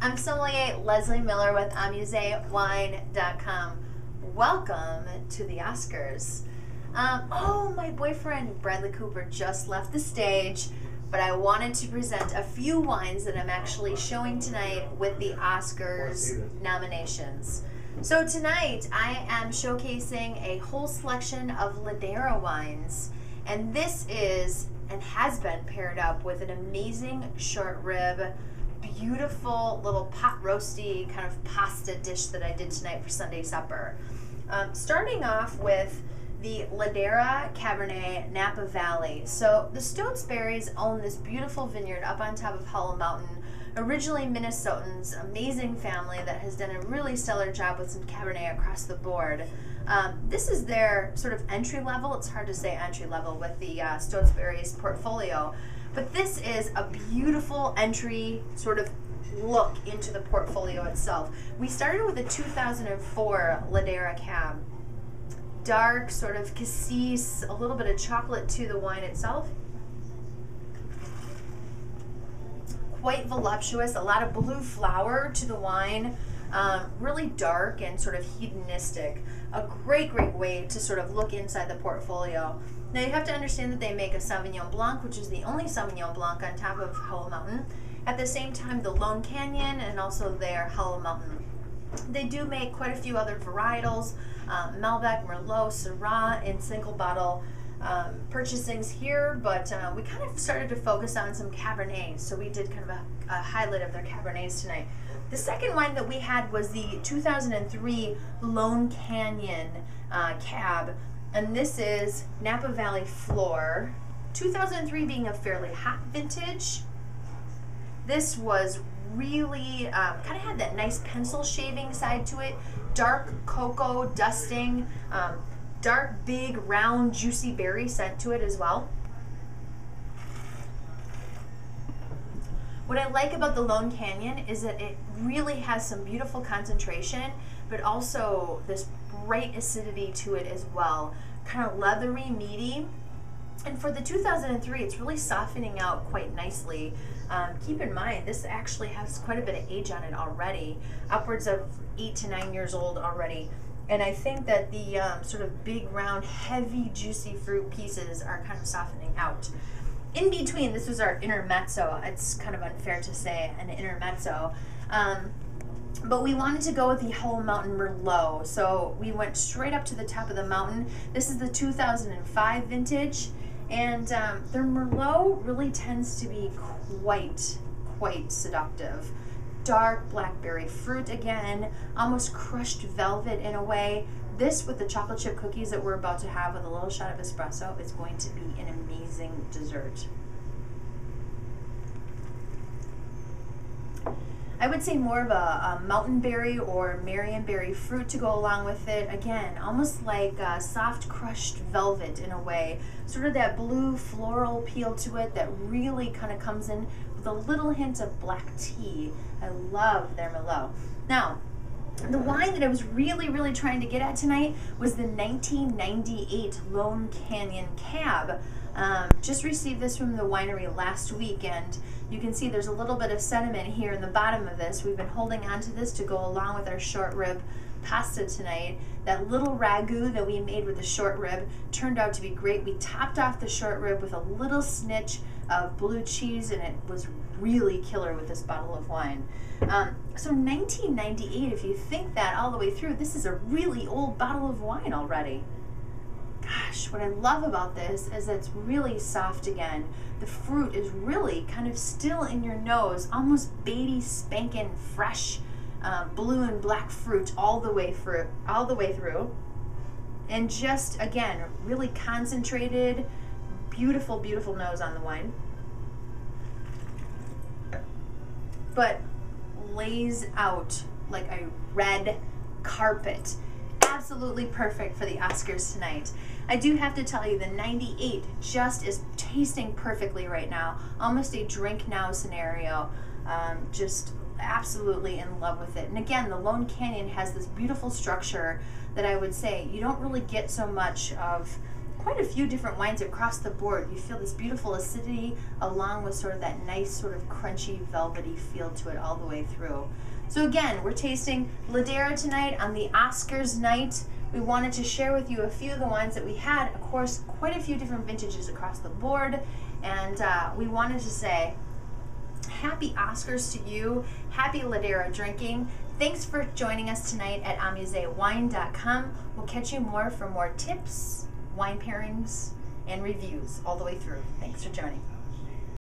Hi, I'm Sommelier Leslie Miller with AmuseWine.com. Welcome to the Oscars. My boyfriend Bradley Cooper just left the stage, but I wanted to present a few wines that I'm actually showing tonight with the Oscars nominations. So tonight I am showcasing a whole selection of Ladera wines, and this is and has been paired up with an amazing short rib, beautiful little pot roasty kind of pasta dish that I did tonight for Sunday supper. Starting off with the Ladera Cabernet Napa Valley. So the Stotesberries own this beautiful vineyard up on top of Hollow Mountain. Originally Minnesotans, amazing family that has done a really stellar job with some Cabernet across the board. This is their sort of entry level. It's hard to say entry level with the Stotesberries portfolio, but this is a beautiful entry sort of look into the portfolio itself. We started with a 2004 Ladera Cab. Dark, sort of cassis, a little bit of chocolate to the wine itself. Quite voluptuous, a lot of blue flower to the wine. Really dark and sort of hedonistic. A great way to sort of look inside the portfolio. Now you have to understand that they make a Sauvignon Blanc, which is the only Sauvignon Blanc on top of Hollow Mountain. At the same time, the Lone Canyon and also their Hollow Mountain. They do make quite a few other varietals, Malbec, Merlot, Syrah in single bottle purchasings here, but we kind of started to focus on some Cabernets, so we did kind of a highlight of their Cabernets tonight. The second wine that we had was the 2003 Lone Canyon Cab, and this is Napa Valley Floor. 2003 being a fairly hot vintage. This was really kind of had that nice pencil shaving side to it, dark cocoa dusting, dark big round juicy berry scent to it as well. What I like about the Lone Canyon is that it really has some beautiful concentration, but also this bright acidity to it as well. Kind of leathery, meaty. And for the 2003, it's really softening out quite nicely. Keep in mind, this actually has quite a bit of age on it already, upwards of 8 to 9 years old already. And I think that the sort of big, round, heavy, juicy fruit pieces are kind of softening out. In between, this was our intermezzo. It's kind of unfair to say an intermezzo. But we wanted to go with the Hollow Mountain Merlot. So we went straight up to the top of the mountain. This is the 2005 vintage. And their Merlot really tends to be quite seductive. Dark blackberry fruit again, almost crushed velvet in a way. This with the chocolate chip cookies that we're about to have with a little shot of espresso is going to be an amazing dessert. I would say more of a mountain berry or Marionberry fruit to go along with it. Again, almost like soft crushed velvet in a way. Sort of that blue floral peel to it that really kind of comes in with a little hint of black tea. I love their Merlot. Now, the wine that I was really trying to get at tonight was the 1998 Lone Canyon Cab. Just received this from the winery last week, and you can see there's a little bit of sediment here in the bottom of this. We've been holding on to this to go along with our short rib pasta tonight. That little ragu that we made with the short rib turned out to be great. We topped off the short rib with a little snitch of blue cheese, and it was really killer with this bottle of wine. So 1998, if you think that all the way through, this is a really old bottle of wine already. Gosh, what I love about this is that it's really soft again. The fruit is really kind of still in your nose, almost baby spankin' fresh blue and black fruit all the way through. And just, again, really concentrated, beautiful nose on the wine. But lays out like a red carpet. Absolutely perfect for the Oscars tonight. I do have to tell you, the 98 just is tasting perfectly right now. Almost a drink now scenario. Just absolutely in love with it. And again, the Lone Canyon has this beautiful structure that I would say you don't really get so much of quite a few different wines across the board. You feel this beautiful acidity along with sort of that nice sort of crunchy, velvety feel to it all the way through. So again, we're tasting Ladera tonight on the Oscars night. We wanted to share with you a few of the wines that we had. Of course, quite a few different vintages across the board. And we wanted to say, happy Oscars to you. Happy Ladera drinking. Thanks for joining us tonight at amusewine.com. We'll catch you more for more tips, wine pairings, and reviews all the way through. Thanks for joining.